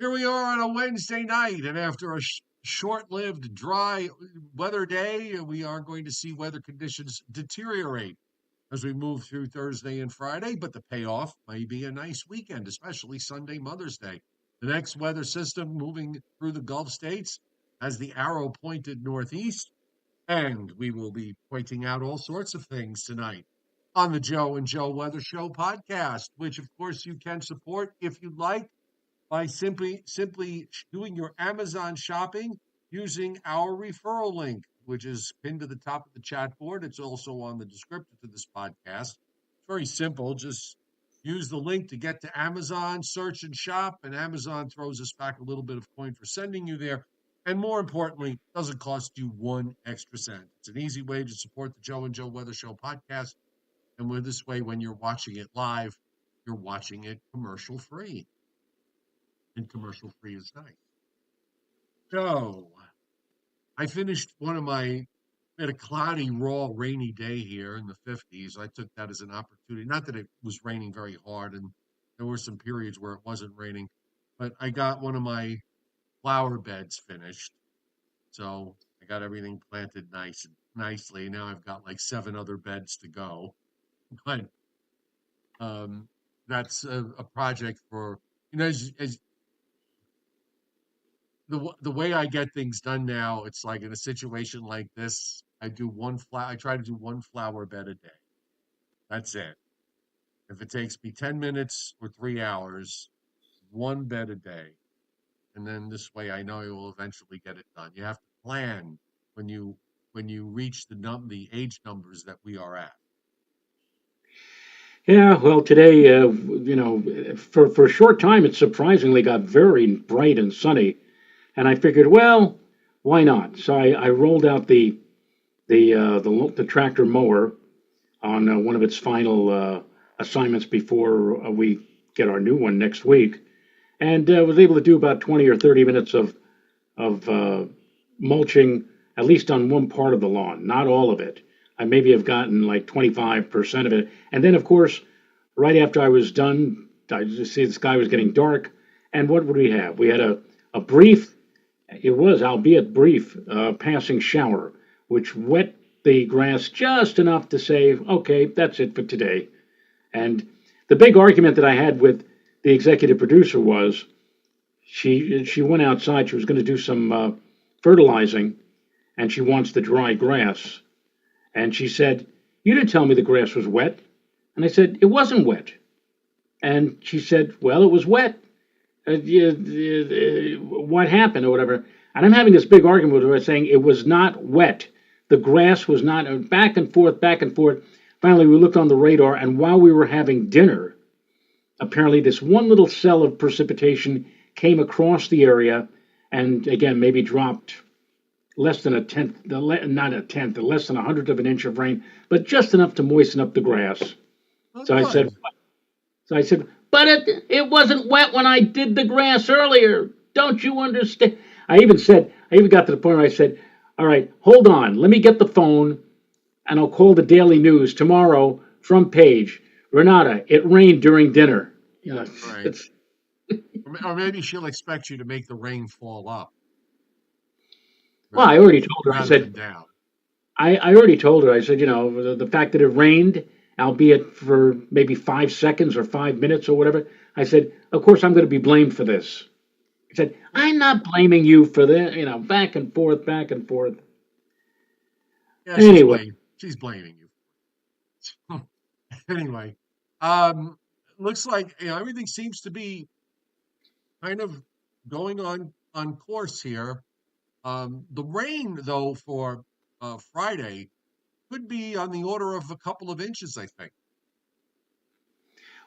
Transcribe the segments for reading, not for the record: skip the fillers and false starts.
Here we are on a Wednesday night, and after a short-lived dry weather day, we are going to see weather conditions deteriorate as we move through Thursday and Friday, but the payoff may be a nice weekend, especially Sunday, Mother's Day. The next weather system moving through the Gulf states has the arrow pointed northeast, and we will be pointing out all sorts of things tonight on the Joe and Joe Weather Show podcast, which of course you can support if you'd like by simply doing your Amazon shopping using our referral link, which is pinned to the top of the chat board. It's also on the description to this podcast. It's very simple. Just use the link to get to Amazon, search and shop, and Amazon throws us back a little bit of coin for sending you there. And more importantly, doesn't cost you one extra cent. It's an easy way to support the Joe and Joe Weather Show podcast. And with this way, when you're watching it live, you're watching it commercial free. And commercial free is nice. So I finished we had a cloudy, raw, rainy day here in the 50s. I took that as an opportunity. Not that it was raining very hard, and there were some periods where it wasn't raining, but I got one of my flower beds finished. So I got everything planted nicely. Now I've got like 7 other beds to go. But that's a project for, as the way I get things done now, it's like in a situation like this, I try to do one flower bed a day. That's it. If it takes me 10 minutes or 3 hours, one bed a day. And then this way I know you will eventually get it done. You have to plan when you reach the age numbers that we are at. Yeah, well, today, for a short time, it surprisingly got very bright and sunny, and I figured, well, why not? So I rolled out the tractor mower on one of its final assignments before we get our new one next week, and was able to do about 20 or 30 minutes of mulching, at least on one part of the lawn, not all of it. I maybe have gotten like 25% of it. And then, of course, right after I was done, I just see the sky was getting dark. And what would we have? We had a brief, it was, albeit brief, passing shower, which wet the grass just enough to say, okay, that's it for today. And the big argument that I had with the executive producer was she went outside, she was going to do some fertilizing, and she wants the dry grass. And she said, you didn't tell me the grass was wet. And I said, it wasn't wet. And she said, well, it was wet. What happened or whatever? And I'm having this big argument with her saying it was not wet. The grass was not, back and forth, back and forth. Finally, we looked on the radar, and while we were having dinner, apparently this one little cell of precipitation came across the area and, again, maybe dropped less than a tenth, not a tenth, less than 100th of an inch of rain, but just enough to moisten up the grass. Oh, So I said, good. but it wasn't wet when I did the grass earlier. Don't you understand? I even got to the point where I said, all right, hold on, let me get the phone, and I'll call the Daily News tomorrow, front page. Renata, it rained during dinner. Right. It's Or maybe she'll expect you to make the rain fall up well, I already told her. I rather than said, down. I already told her, I said, the fact that it rained, albeit for maybe 5 seconds or 5 minutes or whatever, I said, of course I'm going to be blamed for this. I said, I'm not blaming you for this, back and forth, back and forth. Yeah, Anyway, she's blaming you. Anyway, um, looks like everything seems to be kind of going on course here. The rain, though, for Friday could be on the order of a couple of inches, I think.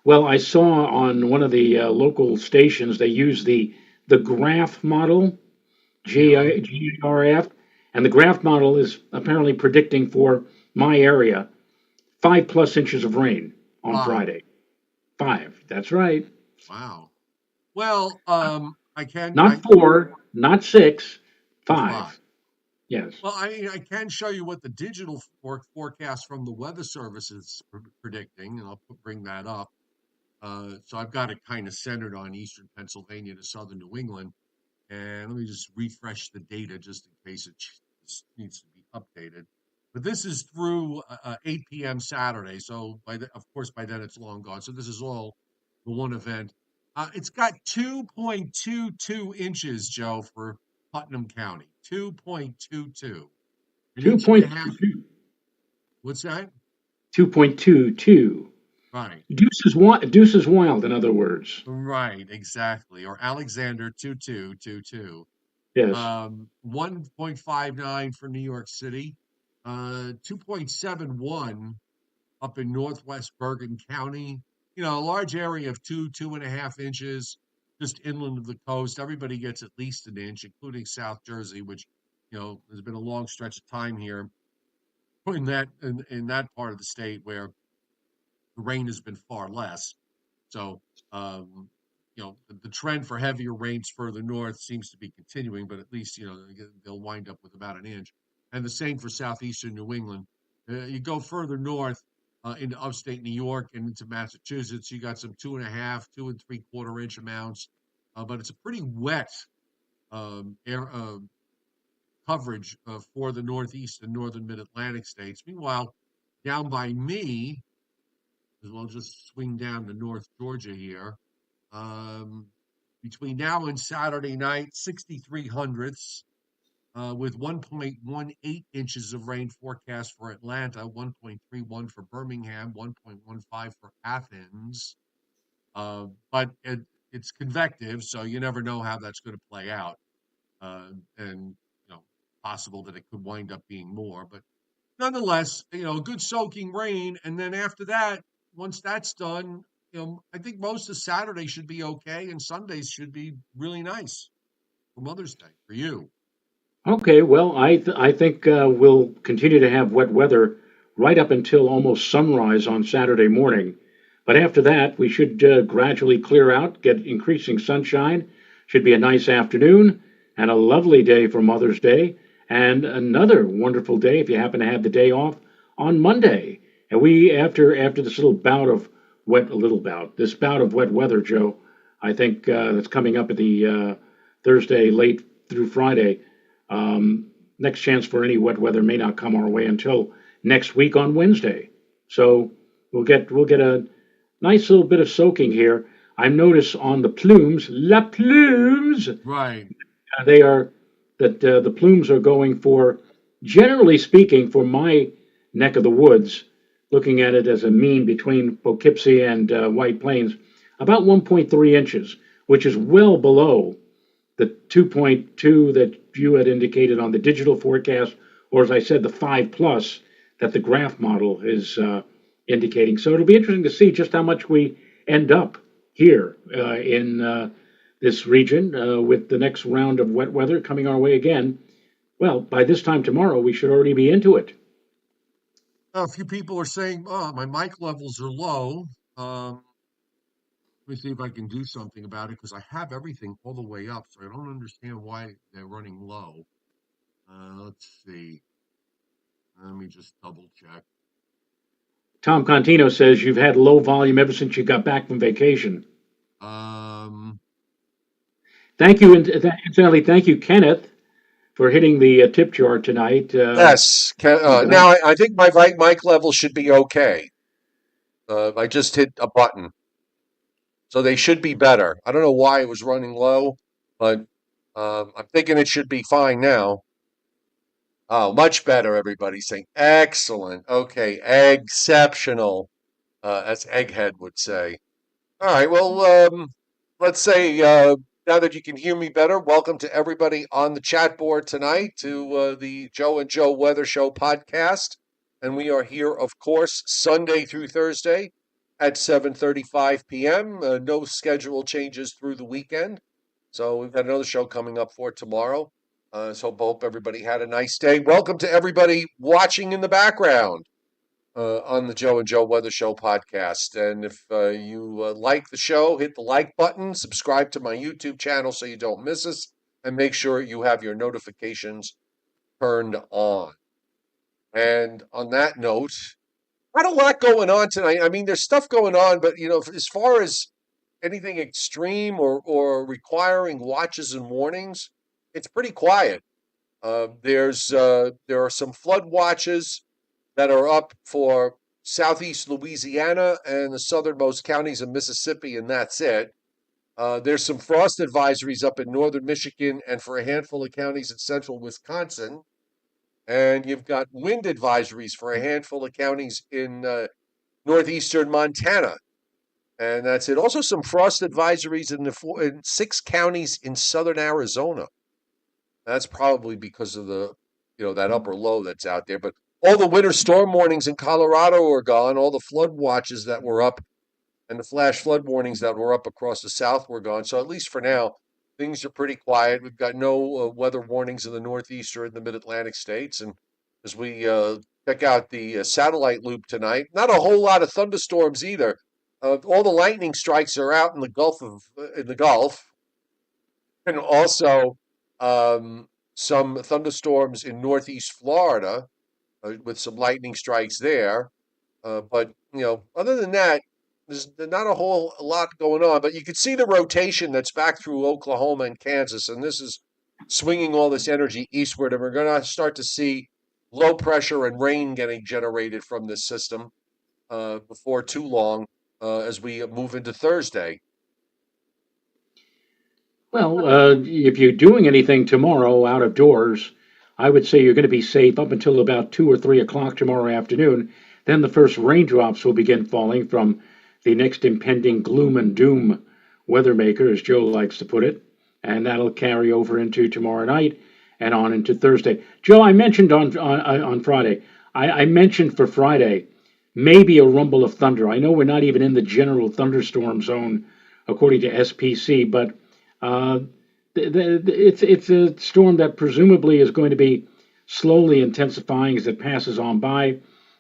well, I saw on one of the local stations, they use the graph model, Yeah. GRF, and the graph model is apparently predicting for my area 5+ inches of rain on Wow. Friday. 5, that's right. Wow. Well, Not 4, not 6, or five. 5. Yes. Well, I can show you what the digital forecast from the Weather Service is predicting, and I'll bring that up. So I've got it kind of centered on eastern Pennsylvania to southern New England. And let me just refresh the data just in case needs to be updated. But this is through 8 p.m. Saturday. So of course, by then it's long gone. So this is all the one event. It's got 2.22 inches, Joe, for Putnam County. 2.22. An Two inch and a point half. two. What's that? 2.22. Right. Deuce is wild, in other words. Right, exactly. Or Alexander 2222. Yes. 1.59 for New York City, 2.71 up in northwest Bergen County. A large area of 2.5 inches, just inland of the coast. Everybody gets at least an inch, including South Jersey, which, there's been a long stretch of time here in that part of the state where the rain has been far less. So, the trend for heavier rains further north seems to be continuing, but at least, they'll wind up with about an inch. And the same for southeastern New England. You go further north into upstate New York and into Massachusetts, you got some 2.5, 2 3/4 inch amounts. But it's a pretty wet coverage for the Northeast and Northern Mid Atlantic states. Meanwhile, down by me, as well, just swing down to North Georgia here. Um, Between now and Saturday night, 63 hundredths, with 1.18 inches of rain forecast for Atlanta, 1.31 for Birmingham, 1.15 for Athens. But it's convective, so you never know how that's going to play out. And, possible that it could wind up being more. But nonetheless, good soaking rain. And then after that, once that's done, I think most of Saturday should be okay, and Sundays should be really nice for Mother's Day for you. Okay, well, I think we'll continue to have wet weather right up until almost sunrise on Saturday morning. But after that, we should gradually clear out, get increasing sunshine. Should be a nice afternoon and a lovely day for Mother's Day, and another wonderful day if you happen to have the day off on Monday. And we, after this this bout of wet weather, Joe, I think that's coming up at the Thursday late through Friday. Next chance for any wet weather may not come our way until next week on Wednesday. So we'll get a nice little bit of soaking here. I notice on the plumes, la plumes, Right. they are that the plumes are going for, generally speaking, for my neck of the woods, looking at it as a mean between Poughkeepsie and White Plains, about 1.3 inches, which is well below the 2.2 that you had indicated on the digital forecast, or as I said, the 5 plus that the graph model is indicating. So it'll be interesting to see just how much we end up here in this region with the next round of wet weather coming our way again. Well, by this time tomorrow, we should already be into it. A few people are saying, "Oh, my mic levels are low." Let me see if I can do something about it because I have everything all the way up, so I don't understand why they're running low. Let's see. Let me just double check. Tom Contino says you've had low volume ever since you got back from vacation. Um, Thank you, and incidentally, thank you, Kenneth, for hitting the tip jar tonight. Yes. Now I think my mic level should be okay. I just hit a button, so they should be better. I don't know why it was running low, but I'm thinking it should be fine now. Oh, much better. Everybody's saying excellent. Okay, exceptional. As Egghead would say. All right. Well, let's say now that you can hear me better, welcome to everybody on the chat board tonight to the Joe and Joe Weather Show podcast, and we are here, of course, Sunday through Thursday at 7:35 p.m. No schedule changes through the weekend, so we've got another show coming up for tomorrow. So hope everybody had a nice day. Welcome to everybody watching in the background on the Joe and Joe Weather Show podcast. And if you like the show, hit the like button, subscribe to my YouTube channel so you don't miss us, and make sure you have your notifications turned on. And on that note, Not a lot going on tonight. I mean, there's stuff going on, but as far as anything extreme or requiring watches and warnings, it's pretty quiet. There are some flood watches that are up for southeast Louisiana and the southernmost counties of Mississippi, and that's it. There's some frost advisories up in northern Michigan and for a handful of counties in central Wisconsin. And you've got wind advisories for a handful of counties in northeastern Montana. And that's it. Also, some frost advisories in 6 counties in southern Arizona. That's probably because of that upper low that's out there. But all the winter storm warnings in Colorado are gone. All the flood watches that were up and the flash flood warnings that were up across the south were gone. So at least for now, things are pretty quiet. We've got no weather warnings in the Northeast or in the Mid-Atlantic states. And as we check out the satellite loop tonight, not a whole lot of thunderstorms either. All the lightning strikes are out in the Gulf, and also some thunderstorms in Northeast Florida with some lightning strikes there. But other than that, there's not a whole lot going on. But you can see the rotation that's back through Oklahoma and Kansas, and this is swinging all this energy eastward. And we're going to start to see low pressure and rain getting generated from this system before too long as we move into Thursday. Well, if you're doing anything tomorrow out of doors, I would say you're going to be safe up until about 2 or 3 o'clock tomorrow afternoon. Then the first raindrops will begin falling from the next impending gloom and doom weather maker, as Joe likes to put it, and that'll carry over into tomorrow night and on into Thursday. Joe, I mentioned on Friday. I mentioned for Friday maybe a rumble of thunder. I know we're not even in the general thunderstorm zone according to SPC, but it's a storm that presumably is going to be slowly intensifying as it passes on by,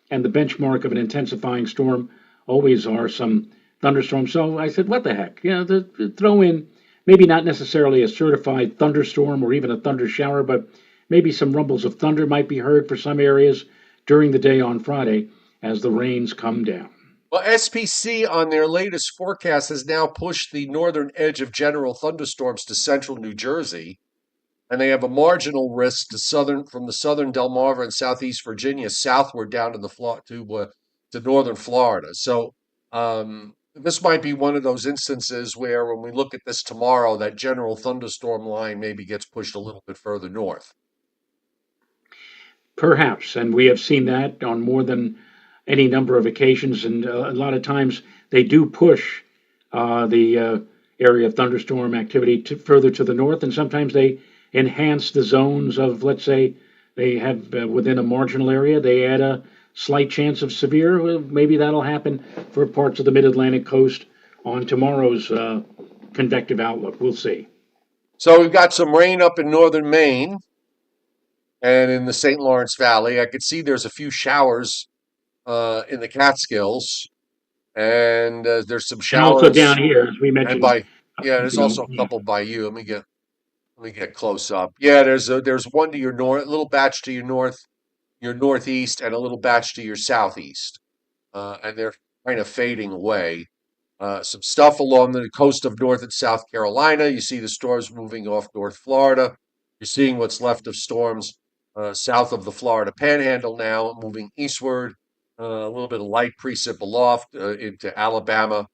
and the benchmark of an intensifying storm always are some thunderstorms. So I said, what the heck? Throw in maybe not necessarily a certified thunderstorm or even a thunder shower, but maybe some rumbles of thunder might be heard for some areas during the day on Friday as the rains come down. Well, SPC on their latest forecast has now pushed the northern edge of general thunderstorms to central New Jersey, and they have a marginal risk from the southern Delmarva and southeast Virginia southward down to northern Florida. So this might be one of those instances where, when we look at this tomorrow, that general thunderstorm line maybe gets pushed a little bit further north. Perhaps, and we have seen that on more than any number of occasions, and a lot of times they do push the area of thunderstorm activity further to the north, and sometimes they enhance the zones of, let's say, they have within a marginal area, they add a slight chance of severe. Well, maybe that'll happen for parts of the mid-Atlantic coast on tomorrow's convective outlook. We'll see. So we've got some rain up in northern Maine and in the St. Lawrence Valley. I could see there's a few showers in the Catskills, and there's some And showers. also down here, as we And mentioned. there's also a couple by you. Let me get close up. Yeah, there's one to your north, a little batch to your northeast, and a little batch to your southeast, and they're kind of fading away. Some stuff along the coast of North and South Carolina. You see the storms moving off North Florida. You're seeing what's left of storms south of the Florida Panhandle now, moving eastward. A little bit of light precip aloft into Alabama,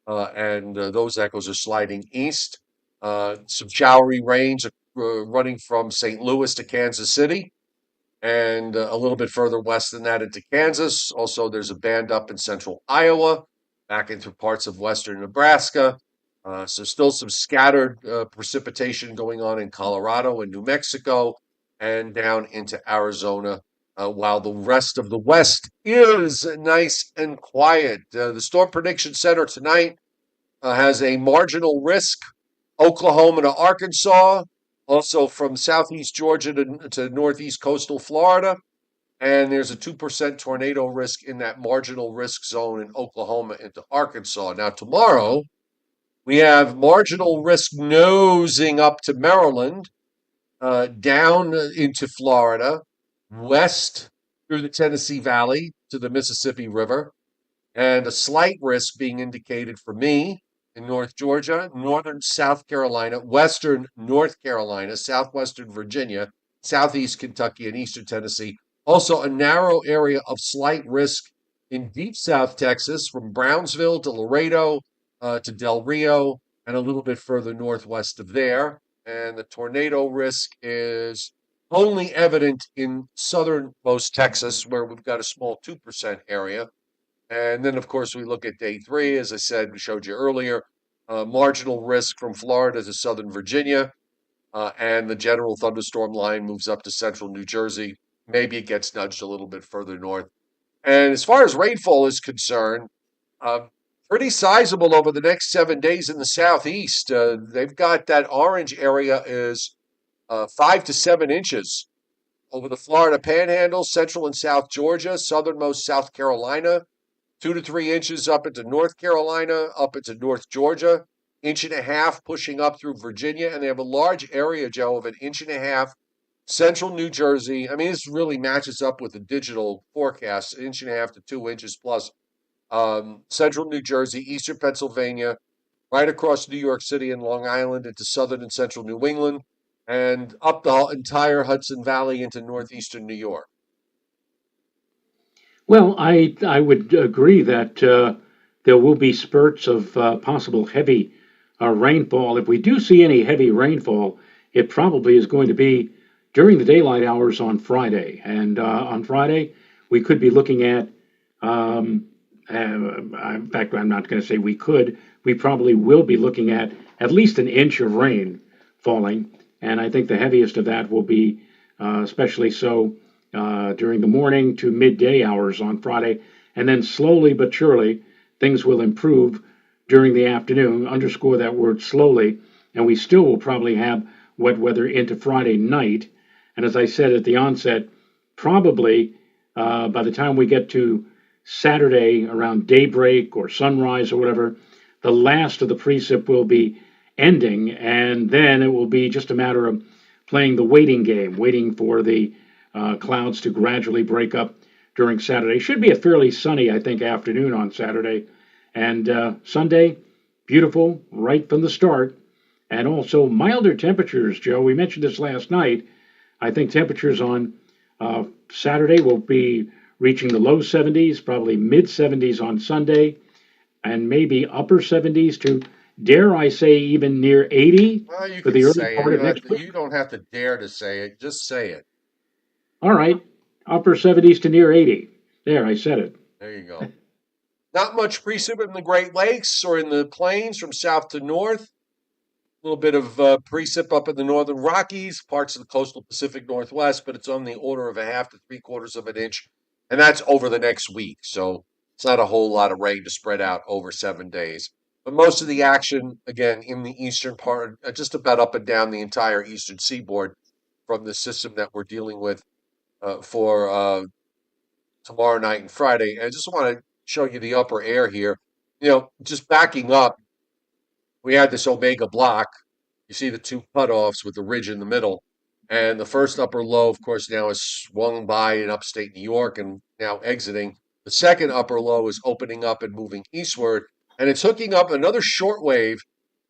and those echoes are sliding east. Some showery rains running from St. Louis to Kansas City, and a little bit further west than that into Kansas. Also, there's a band up in central Iowa, back into parts of western Nebraska. So still some scattered precipitation going on in Colorado and New Mexico and down into Arizona, while the rest of the West is nice and quiet. The Storm Prediction Center tonight has a marginal risk, Oklahoma to Arkansas, also from southeast Georgia to northeast coastal Florida. And there's a 2% tornado risk in that marginal risk zone in Oklahoma into Arkansas. Now, tomorrow, we have marginal risk nosing up to Maryland, down into Florida, west through the Tennessee Valley, to the Mississippi River, and a slight risk being indicated for me in North Georgia, northern South Carolina, western North Carolina, southwestern Virginia, southeast Kentucky, and eastern Tennessee. Also, a narrow area of slight risk in deep South Texas from Brownsville to Laredo to Del Rio and a little bit further northwest of there. And the tornado risk is only evident in southernmost Texas, where we've got a small 2% area. And then, of course, we look at day 3, as I said, we showed you earlier, marginal risk from Florida to southern Virginia, and the general thunderstorm line moves up to central New Jersey. Maybe it gets nudged a little bit further north. And as far as rainfall is concerned, uh, pretty sizable over the next 7 days in the southeast. They've got that orange area is 5 to 7 inches over the Florida Panhandle, central and south Georgia, southernmost South Carolina, 2 to 3 inches up into North Carolina, up into North Georgia, inch and a half pushing up through Virginia, and they have a large area, Joe, of an inch and a half. Central New Jersey. I mean, this really matches up with the digital forecast, an inch and a half to 2 inches plus. Central New Jersey, eastern Pennsylvania, right across New York City and Long Island into southern and central New England, and up the entire Hudson Valley into northeastern New York. Well, I would agree that there will be spurts of possible heavy rainfall. If we do see any heavy rainfall, it probably is going to be during the daylight hours on Friday. And on Friday, we could be looking at, in fact, I'm not going to say we could, we probably will be looking at least an inch of rain falling. And I think the heaviest of that will be especially so during the morning to midday hours on Friday. And then slowly but surely, things will improve during the afternoon. Underscore that word slowly. And we still will probably have wet weather into Friday night. And as I said at the onset, probably by the time we get to Saturday around daybreak or sunrise or whatever, the last of the precip will be ending. And then it will be just a matter of playing the waiting game, waiting for the clouds to gradually break up during Saturday. Should be a fairly sunny, I think, afternoon on Saturday. And Sunday, beautiful right from the start. And also milder temperatures, Joe. We mentioned this last night. I think temperatures on Saturday will be reaching the low 70s, probably mid 70s on Sunday, and maybe upper 70s to, dare I say, even near 80 Well, you for can the early say it. part of next week. You don't have to dare to say it. Just say it. All right, upper 70s to near 80. There, I said it. There you go. Not much precip in the Great Lakes or in the plains from south to north. A little bit of precip up in the northern Rockies, parts of the coastal Pacific Northwest, but it's on the order of a half to 3/4 of an inch. And that's over the next week. So it's not a whole lot of rain to spread out over 7 days. But most of the action, again, in the eastern part, just about up and down the entire eastern seaboard from the system that we're dealing with for tomorrow night and Friday. And I just want to show you the upper air here. Just backing up, we had this omega block. You see the two cutoffs with the ridge in the middle. And the first upper low, of course, now is swung by in upstate New York and now exiting. The second upper low is opening up and moving eastward. And it's hooking up another short wave,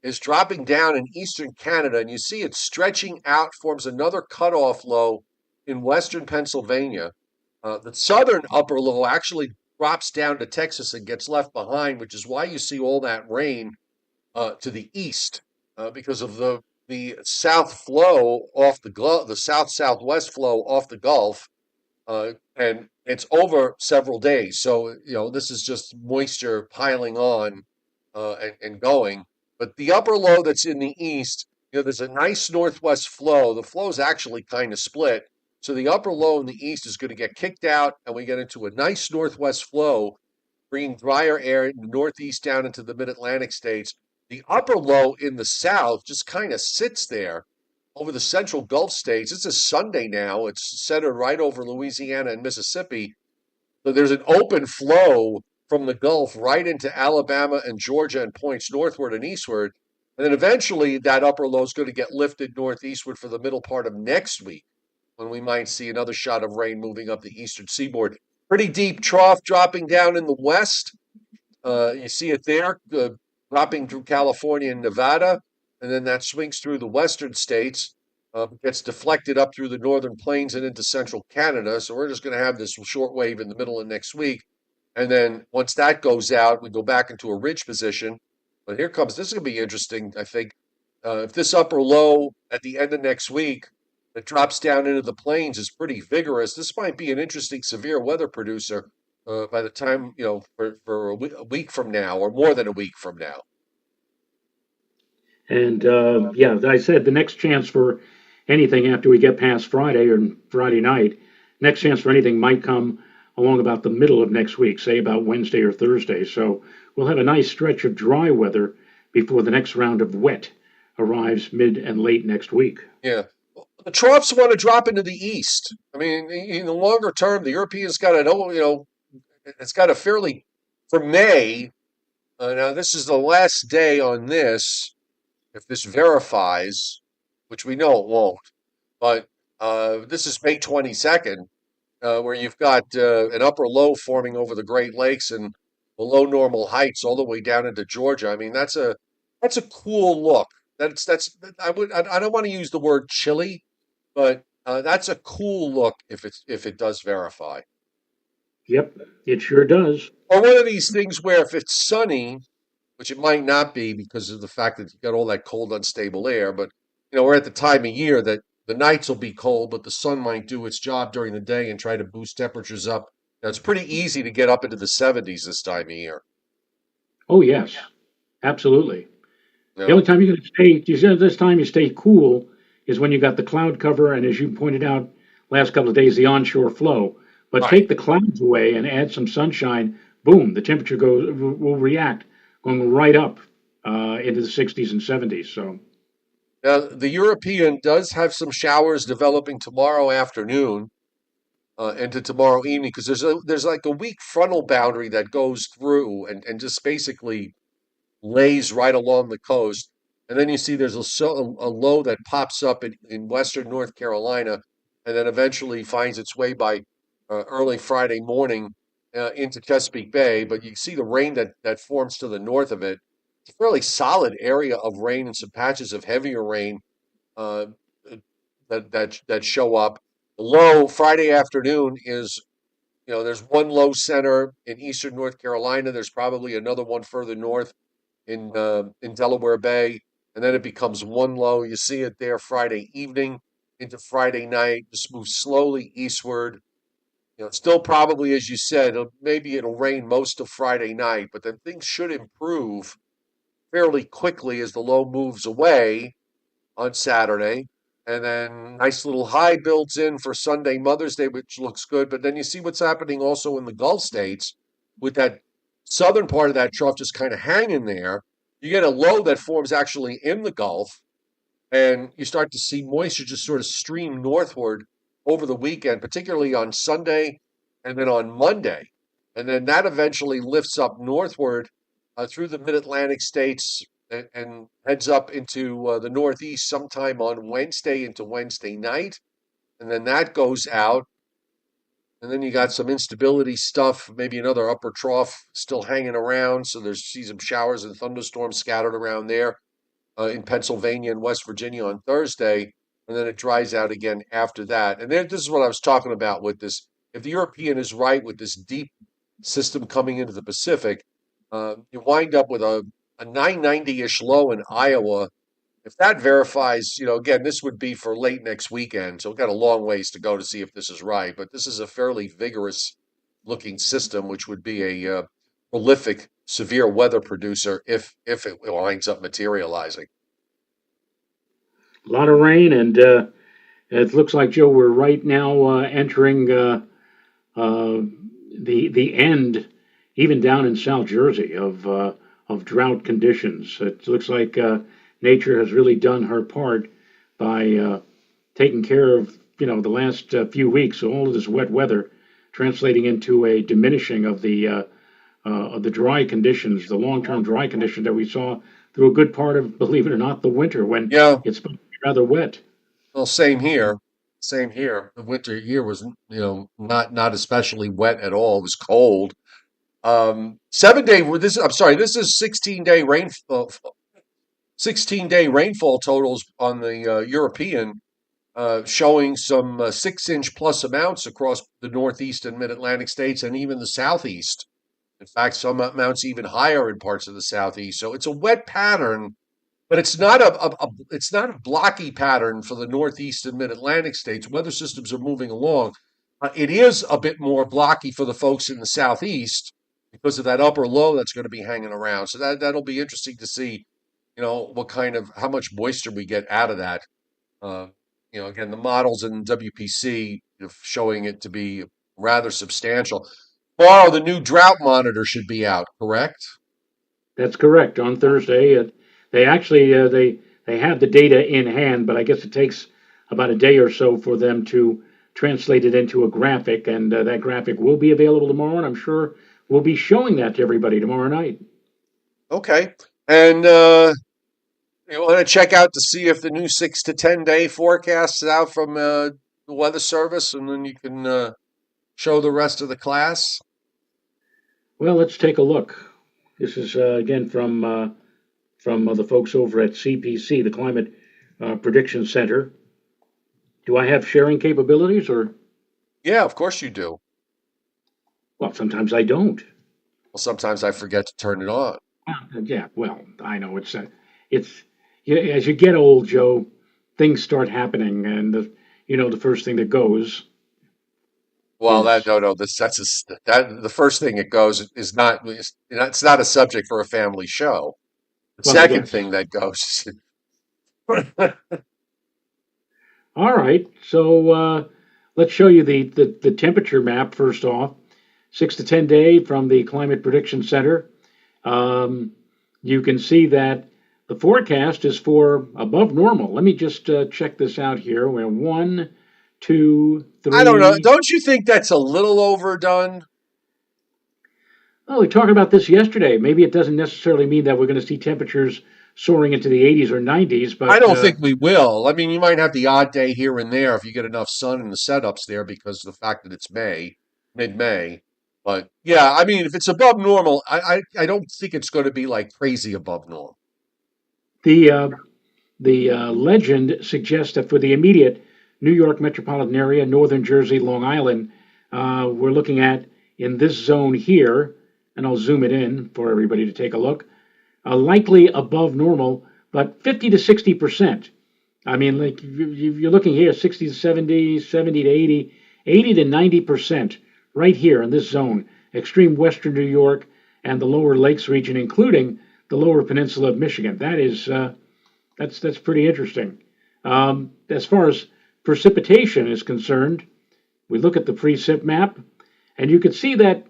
is dropping down in eastern Canada. And you see it stretching out, forms another cutoff low in western Pennsylvania. The southern upper low actually drops down to Texas and gets left behind, which is why you see all that rain to the east because of the south flow off the Gulf, the south southwest flow off the Gulf, and it's over several days. So this is just moisture piling on and going. But the upper low that's in the east, there's a nice northwest flow. The flow is actually kind of split. So the upper low in the east is going to get kicked out, and we get into a nice northwest flow, bringing drier air in the northeast down into the mid-Atlantic states. The upper low in the south just kind of sits there over the central Gulf states. It's a Sunday now. It's centered right over Louisiana and Mississippi. So there's an open flow from the Gulf right into Alabama and Georgia and points northward and eastward. And then eventually that upper low is going to get lifted northeastward for the middle part of next week, when we might see another shot of rain moving up the eastern seaboard. Pretty deep trough dropping down in the west. You see it there, dropping through California and Nevada, and then that swings through the western states, gets deflected up through the northern plains and into central Canada. So we're just going to have this short wave in the middle of next week. And then once that goes out, we go back into a ridge position. But here comes, this is going to be interesting, I think. If this upper low at the end of next week that drops down into the plains is pretty vigorous, this might be an interesting severe weather producer by the time, for a week from now or more than a week from now. And yeah, as I said, the next chance for anything after we get past Friday or Friday night, next chance for anything might come along about the middle of next week, say about Wednesday or Thursday. So we'll have a nice stretch of dry weather before the next round of wet arrives mid and late next week. Yeah. The troughs want to drop into the east. I mean, in the longer term, the Europeans got to it's got a fairly, for May, now this is the last day on this, if this verifies, which we know it won't, but this is May 22nd, where you've got an upper low forming over the Great Lakes and below normal heights all the way down into Georgia. I mean, that's a cool look. I don't want to use the word chilly, but that's a cool look if it does verify. Yep, it sure does. Or one of these things where if it's sunny, which it might not be because of the fact that you've got all that cold, unstable air, but we're at the time of year that the nights will be cold, but the sun might do its job during the day and try to boost temperatures up. Now, it's pretty easy to get up into the 70s this time of year. Oh, yes, absolutely. You The only know? time you're going to stay, you said this time you stay cool is when you got the cloud cover, and as you pointed out last couple of days, the onshore flow. But Right. take the clouds away and add some sunshine, boom, the temperature will react, going right up into the 60s and 70s. So, Now, the European does have some showers developing tomorrow afternoon into tomorrow evening because there's like a weak frontal boundary that goes through and just basically lays right along the coast. And then you see there's a low that pops up in western North Carolina and then eventually finds its way by early Friday morning into Chesapeake Bay. But you see the rain that forms to the north of it. It's a fairly solid area of rain and some patches of heavier rain uh, that show up. The low Friday afternoon is there's one low center in eastern North Carolina. There's probably another one further north in Delaware Bay, and then it becomes one low. You see it there Friday evening into Friday night. Just move slowly eastward. Still probably as you said, maybe it'll rain most of Friday night, but then things should improve fairly quickly as the low moves away on Saturday. And then nice little high builds in for Sunday, Mother's Day, which looks good. But then you see what's happening also in the Gulf states with that southern part of that trough just kind of hanging there. You get a low that forms actually in the Gulf, and you start to see moisture just sort of stream northward over the weekend, particularly on Sunday and then on Monday. And then that eventually lifts up northward through the mid Atlantic states and heads up into the Northeast sometime on Wednesday into Wednesday night. And then that goes out. And then you got some instability stuff, maybe another upper trough still hanging around. So there's see some showers and thunderstorms scattered around there in Pennsylvania and West Virginia on Thursday. And then it dries out again after that. And then this is what I was talking about with this. If the European is right with this deep system coming into the Pacific, you wind up with a 990-ish low in Iowa. If that verifies, again, this would be for late next weekend. So we've got a long ways to go to see if this is right. But this is a fairly vigorous looking system, which would be a prolific severe weather producer if it winds up materializing. a lot of rain, and it looks like, Joe, we're right now entering uh, the end, even down in South Jersey, of drought conditions. It looks like nature has really done her part by taking care of the last few weeks. So all of this wet weather translating into a diminishing of the dry conditions, the long-term dry condition that we saw through a good part of, believe it or not, the winter when Yeah, it's supposed to be rather wet. well, same here. Same here. The winter here was, not especially wet at all. It was cold. 7 day. I'm sorry. This is 16-day rainfall totals on the European, showing some 6-inch plus amounts across the Northeast and Mid-Atlantic states, and even the Southeast. In fact, some amounts even higher in parts of the Southeast. So it's a wet pattern, but it's not a blocky pattern for the Northeast and Mid-Atlantic states. Weather systems are moving along. It is a bit more blocky for the folks in the Southeast because of that upper low that's going to be hanging around. So that'll be interesting to see, how much moisture we get out of that. Uh, again, the models in WPC showing it to be rather substantial. Tomorrow, the new drought monitor should be out, correct? That's correct. On Thursday, they actually they have the data in hand, but I guess it takes about a day or so for them to translate it into a graphic, and that graphic will be available tomorrow, and I'm sure we'll be showing that to everybody tomorrow night. Okay. And you want to check out to see if the new 6 to 10 day forecast is out from the Weather Service, and then you can show the rest of the class. Well, let's take a look. This is again from the folks over at CPC, the Climate Prediction Center. Do I have sharing capabilities, or? Yeah, of course you do. Well, sometimes I don't. Well, sometimes I forget to turn it on. Yeah, well, I know it's yeah, as you get old, Joe, things start happening, and the first thing that goes Well, that is, no, that the first thing it goes is not it's not a subject for a family show. The well, I second guess. thing that goes, All right, so let's show you the temperature map first off. 6 to 10 day from the Climate Prediction Center. You can see that the forecast is for above normal. Let me just check this out here. We're one, two, I don't know. three. Don't you think that's a little overdone? Oh, we talked about this yesterday. Maybe it doesn't necessarily mean that we're going to see temperatures soaring into the 80s or 90s, I but don't think we will. I mean, you might have the odd day here and there if you get enough sun in the setups there because of the fact that it's mid-May. But yeah, I mean, if it's above normal, I don't think it's going to be like crazy above normal. the legend suggests that for the immediate New York metropolitan area, northern Jersey, Long Island, we're looking at in this zone here, and I'll zoom it in for everybody to take a look, likely above normal, but 50 to 60%. I mean, like you're looking here, 60 to 70, 70 to 80, 80 to 90% right here in this zone, extreme western New York and the lower lakes region, including the lower peninsula of Michigan. That's pretty interesting. As far as precipitation is concerned, we look at the precip map, and you can see that,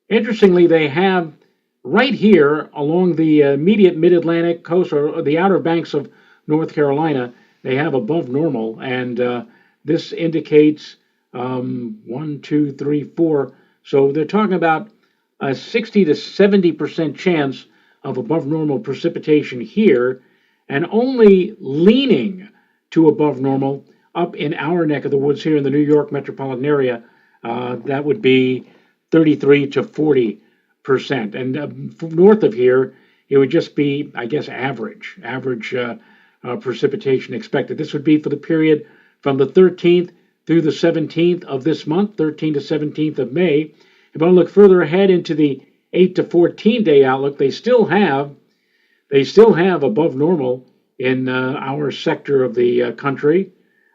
interestingly, they have right here along the immediate mid-Atlantic coast or the outer banks of North Carolina, they have above normal, and this indicates 1, 2, 3, 4. So they're talking about a 60 to 70% chance of above normal precipitation here, and only leaning to above normal up in our neck of the woods here in the New York metropolitan area. That would be 33 to 40%. And north of here, it would just be, I guess, average precipitation expected. This would be for the period from the 13th through the 17th of this month, 13th to 17th of May. If I look further ahead into the 8 to 14 day outlook, they still have above normal in our sector of the country.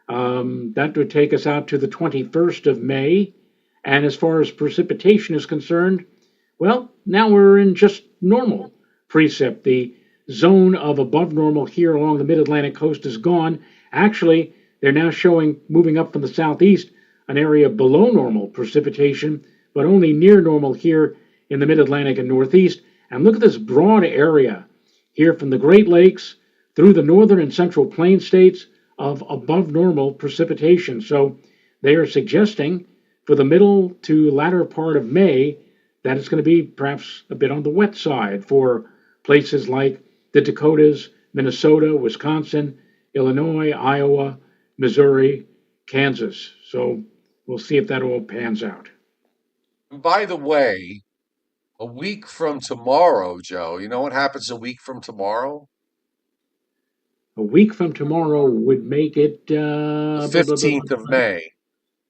That would take us out to the 21st of May. And as far as precipitation is concerned, well, now we're in just normal precip. The zone of above normal here along the mid-Atlantic coast is gone. Actually, they're now showing, moving up from the southeast, an area below normal precipitation, but only near normal here in the mid-Atlantic and northeast. And look at this broad area here from the Great Lakes through the northern and central plain states of above normal precipitation. So they are suggesting for the middle to latter part of May that it's going to be perhaps a bit on the wet side for places like the Dakotas, Minnesota, Wisconsin, Illinois, Iowa, Missouri, Kansas. So we'll see if that all pans out. And by the way, a week from tomorrow, Joe, you know what happens a week from tomorrow? A week from tomorrow would make it The 15th of May.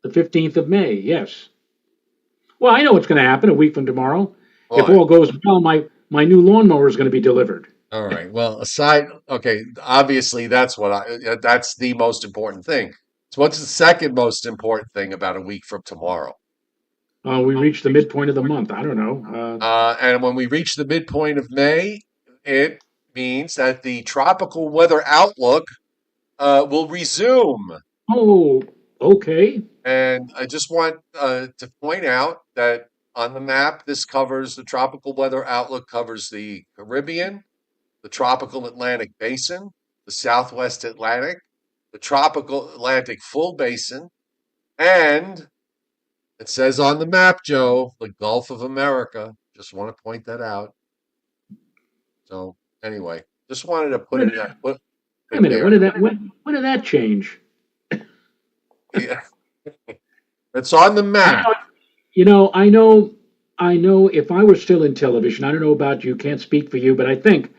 the 15th of May. Yes. Well, I know what's going to happen a week from tomorrow. If What? all goes well, my new lawnmower is going to be delivered. All right. Well, okay, obviously that's the most important thing. So what's the second most important thing about a week from tomorrow? We reached the midpoint of the month. I don't know. And when we reach the midpoint of May, it means that the tropical weather outlook will resume. Oh, okay. And I just want to point out that on the map, this covers the tropical weather outlook covers the Caribbean, the tropical Atlantic basin, the Southwest Atlantic, the tropical Atlantic full basin, and it says on the map, Joe, the Gulf of America. Just want to point that out. So anyway, just wanted to put Wait it a put it minute. there. When did that change? Yeah. It's on the map. You know, I know. If I were still in television, I don't know about you. Can't speak for you, but I think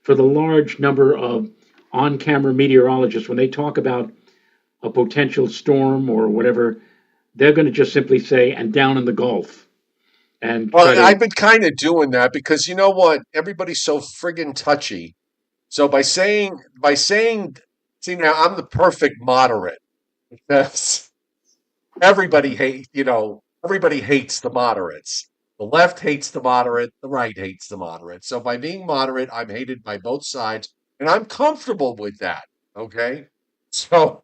for the large number of on-camera meteorologists, when they talk about a potential storm or whatever, they're going to just simply say, "and down in the Gulf," and try Well, to. I've been kind of doing that because you know what? Everybody's so friggin' touchy. So by saying, see now I'm the perfect moderate because everybody hates the moderates. The left hates the moderate, the right hates the moderate. So by being moderate, I'm hated by both sides, and I'm comfortable with that. Okay, so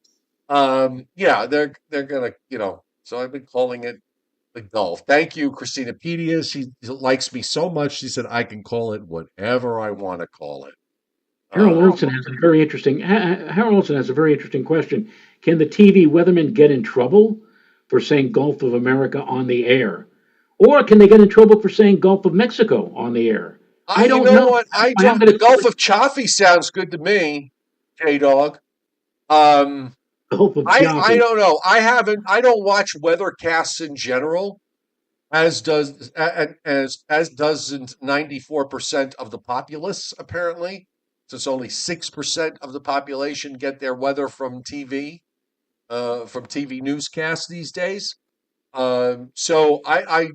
yeah, they're gonna So I've been calling it the Gulf. Thank you, Christina Pedia. She likes me so much. She said I can call it whatever I want to call it. Harold Uh, Olson has a very interesting. Harold Olson has a very interesting question. Can the TV weathermen get in trouble for saying Gulf of America on the air, or can they get in trouble for saying Gulf of Mexico on the air? I you don't know know. what? I I just haven't the been Gulf of Chaffee sounds good to me, J Dog. Um, Gulf of I Chiapi. don't know. I don't watch weathercasts in general, as doesn't 94% of the populace apparently. Since only 6% of the population get their weather from TV newscasts these days. So I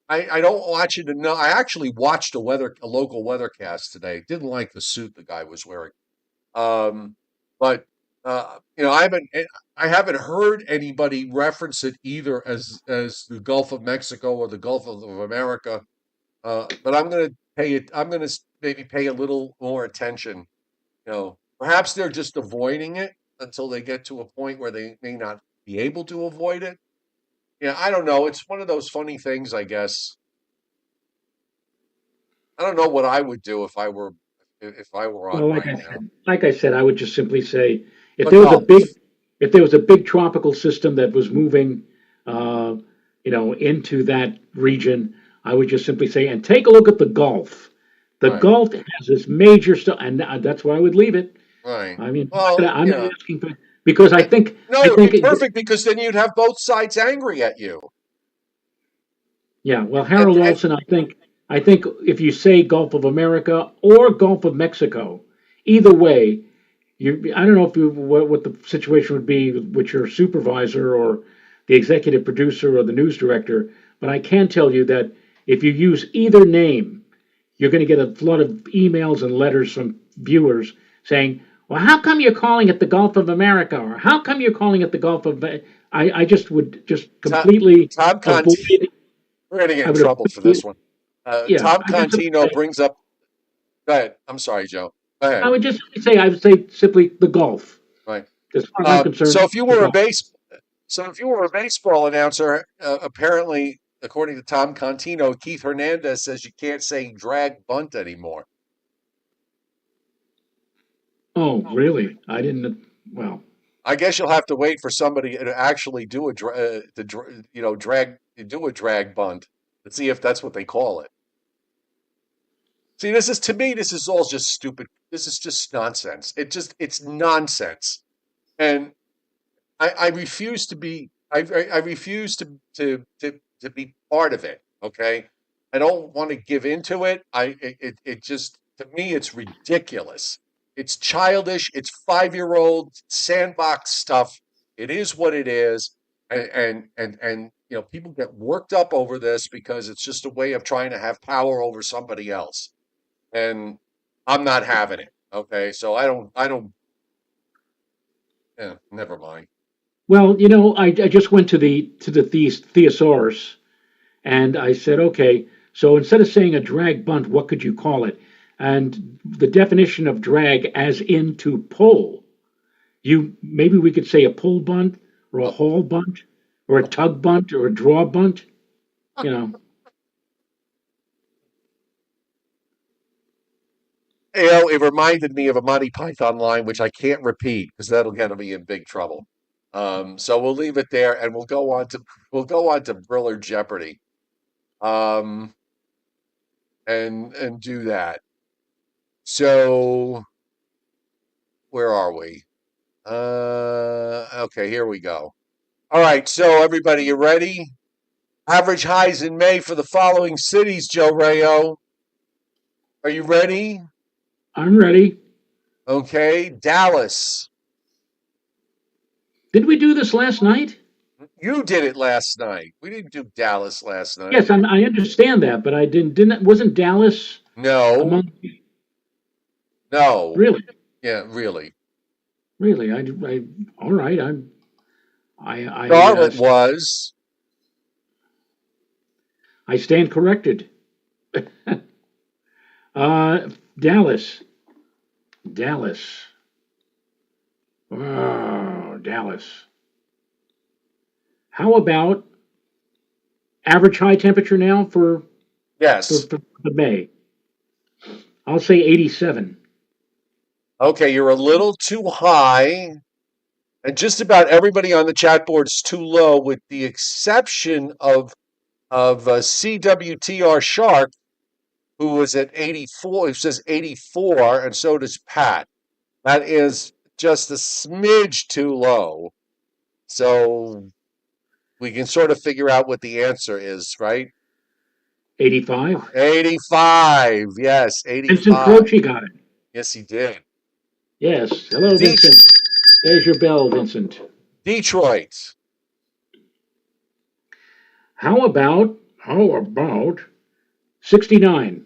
don't watch it enough. I actually watched a local weathercast today. Didn't like the suit the guy was wearing. But I haven't heard anybody reference it either as the Gulf of Mexico or the Gulf of America. But I'm gonna pay it. I'm gonna maybe pay a little more attention. Perhaps they're just avoiding it until they get to a point where they may not be able to avoid it. Yeah, I don't know. It's one of those funny things, I guess. I don't know what I would do if I were on Well, right now. like I said, I would just simply say if The there was a Gulf. big, if there was a big tropical system that was moving, uh, into that region, I would just simply say, and take a look at the Gulf. The Right. Gulf has this major stuff, and that's where I would leave it. Right. I mean, Well, I'm not yeah. asking for because And no, I it would be think perfect because then you'd have both sides angry at you. yeah. Well, And Harold Olson, I think if you say Gulf of America or Gulf of Mexico, either way, I don't know if what the situation would be with your supervisor or the executive producer or the news director, but I can tell you that if you use either name, you're going to get a lot of emails and letters from viewers saying, "Well, how come you're calling it the Gulf of America?" or "How come you're calling it the Gulf of?" I just would just Tom, completely Tom avoid. Conti, we're going to get I in would trouble for avoid. this one. Yeah, Tom Contino brings up. Go ahead. I'm sorry, Joe. Go I ahead. would just say I would say simply the Gulf. Right. As far as I'm So concerned, if you the were a Gulf. base, so if you were a baseball announcer, apparently, according to Tom Contino, Keith Hernandez says you can't say drag bunt anymore. Oh, really? I didn't. Well, I guess you'll have to wait for somebody to actually do do a drag bunt and see if that's what they call it. See, to me, this is all just stupid. This is just nonsense. It's nonsense. And I refuse to be. I refuse to be part of it. Okay, I don't want to give into it. It just to me it's ridiculous. It's childish. It's 5-year-old sandbox stuff. It is what it is, and people get worked up over this because it's just a way of trying to have power over somebody else, and I'm not having it. Okay, so I don't. Yeah, never mind. Well, I just went to the thesaurus and I said, okay, so instead of saying a drag bunt, what could you call it? And the definition of drag, as in to pull, maybe we could say a pull bunt or a Oh, haul bunt or a tug bunt or a draw bunt. You know, It reminded me of a Monty Python line, which I can't repeat because that'll get me in big trouble. So we'll leave it there, and we'll go on to Briller Jeopardy, um, and do that. So where are we? Okay, here we go. All right, so everybody, you ready? Average highs in May for the following cities, Joe Rayo. Are you ready? I'm ready. Okay, Dallas. Did we do this last night? You did it last night. We didn't do Dallas last night. Yes, I understand that, but I didn't. Wasn't Dallas No, among? no. Really, Yeah, really. really. All right. Charlotte was. I stand corrected. Dallas, Dallas. Oh, Dallas. How about average high temperature now Yes. for the May? I'll say 87. Okay, you're a little too high. And just about everybody on the chat board is too low, with the exception of CWTR Shark, who was at 84. He says 84, and so does Pat. That is just a smidge too low. So we can sort of figure out what the answer is, right? 85. 85. Yes, Vincent 85. Croce got it. Yes, he did. Yes. Hello, De- Vincent. There's your bell, Vincent. Detroit. How about 69?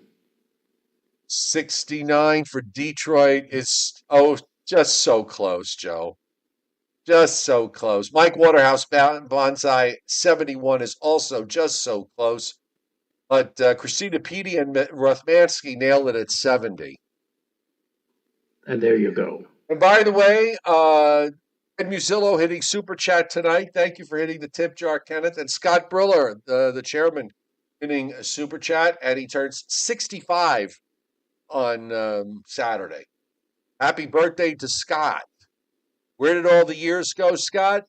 69 for Detroit is, just so close, Joe. Just so close. Mike Waterhouse Bonsai 71 is also just so close. But Christina Petey and Rothmansky nailed it at 70. And there you go. And by the way, Ed Musillo hitting Super Chat tonight. Thank you for hitting the tip jar, Kenneth. And Scott Briller, the chairman, hitting a Super Chat. And he turns 65 on Saturday. Happy birthday to Scott. Where did all the years go, Scott?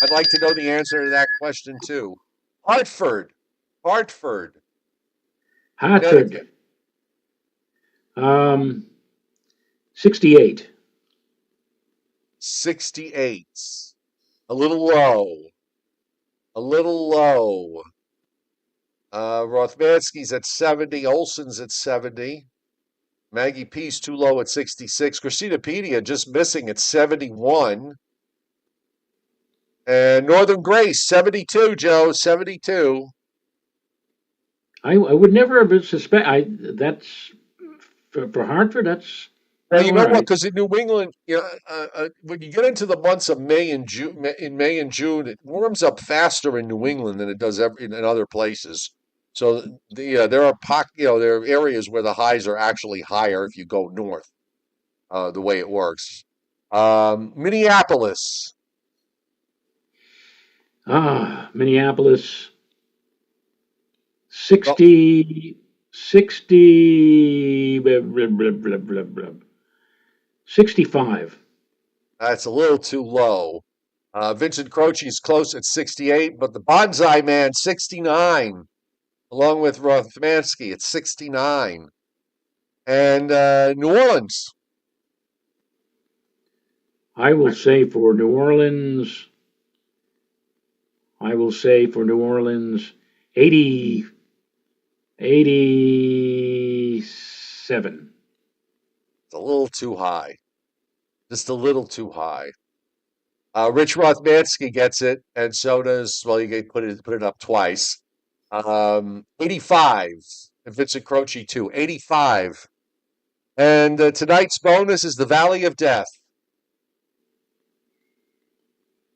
I'd like to know the answer to that question, too. Hartford. Hartford. Connecticut. 68. 68. A little low. A little low. Rothmansky's at 70. Olson's at 70. Maggie P's too low at 66. Christina Pedia just missing at 71. And Northern Grace, 72, Joe, 72. I would never have suspect. That's for Hartford. That's Now, you all know what? right. Because in New England, when you get into the months of May and June, it warms up faster in New England than it does in other places. So there are there are areas where the highs are actually higher if you go north. The way it works. Minneapolis. Minneapolis. Well, 60, blah, blah, blah, blah, blah, blah. 65. that's a little too low. Vincent Croce's close at 68, but the Bonsai Man 69, along with Rothmansky at 69, and New Orleans. I will say for New Orleans, 80, 87. It's a little too high. Just a little too high. Rich Rothmansky gets it, and so does, well, you get put it up twice. 85. And Vincent Croce too. 85. And tonight's bonus is the Valley of Death.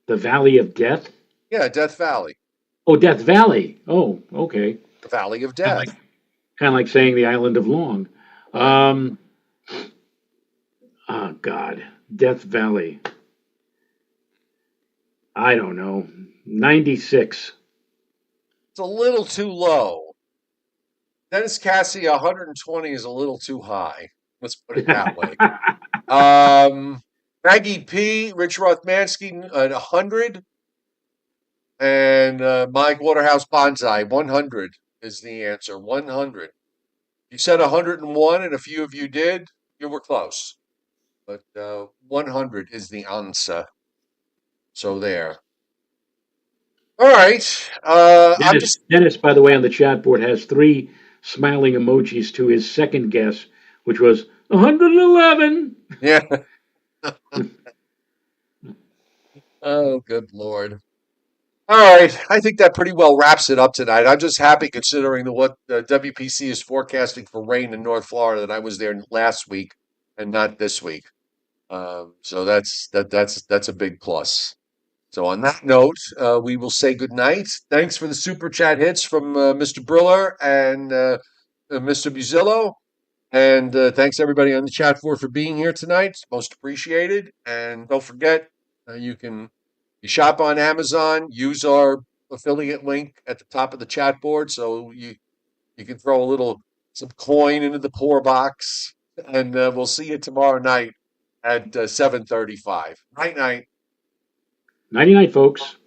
The Valley of Death? Yeah, Death Valley. Oh, Death Valley. Oh, okay. The Valley of Kind of Death. like, kind of like saying the Island of Long. Oh, God. Death Valley. I don't know. 96. It's a little too low. Dennis Cassie, 120 is a little too high. Let's put it that way. Maggie P, Rich Rothmansky at 100, and Mike Waterhouse Bonsai, 100 is the answer. 100. You said 101, and a few of you did. You were close. But 100 is the answer. So there. All right. I'm Dennis, just, Dennis, by the way, on the chat board has 3 smiling emojis to his second guess, which was 111. yeah. Oh, good Lord. All right. I think that pretty well wraps it up tonight. I'm just happy considering what WPC is forecasting for rain in North Florida that I was there last week and not this week. So that's a big plus. So on that note, we will say good night. Thanks for the super chat hits from Mr. Briller and Mr. Buzillo. And thanks everybody on the chat for being here tonight. Most appreciated. And don't forget, you shop on Amazon. Use our affiliate link at the top of the chat board, so you can throw some coin into the poor box. And we'll see you tomorrow night at 7:35. Night night. Nighty night, folks.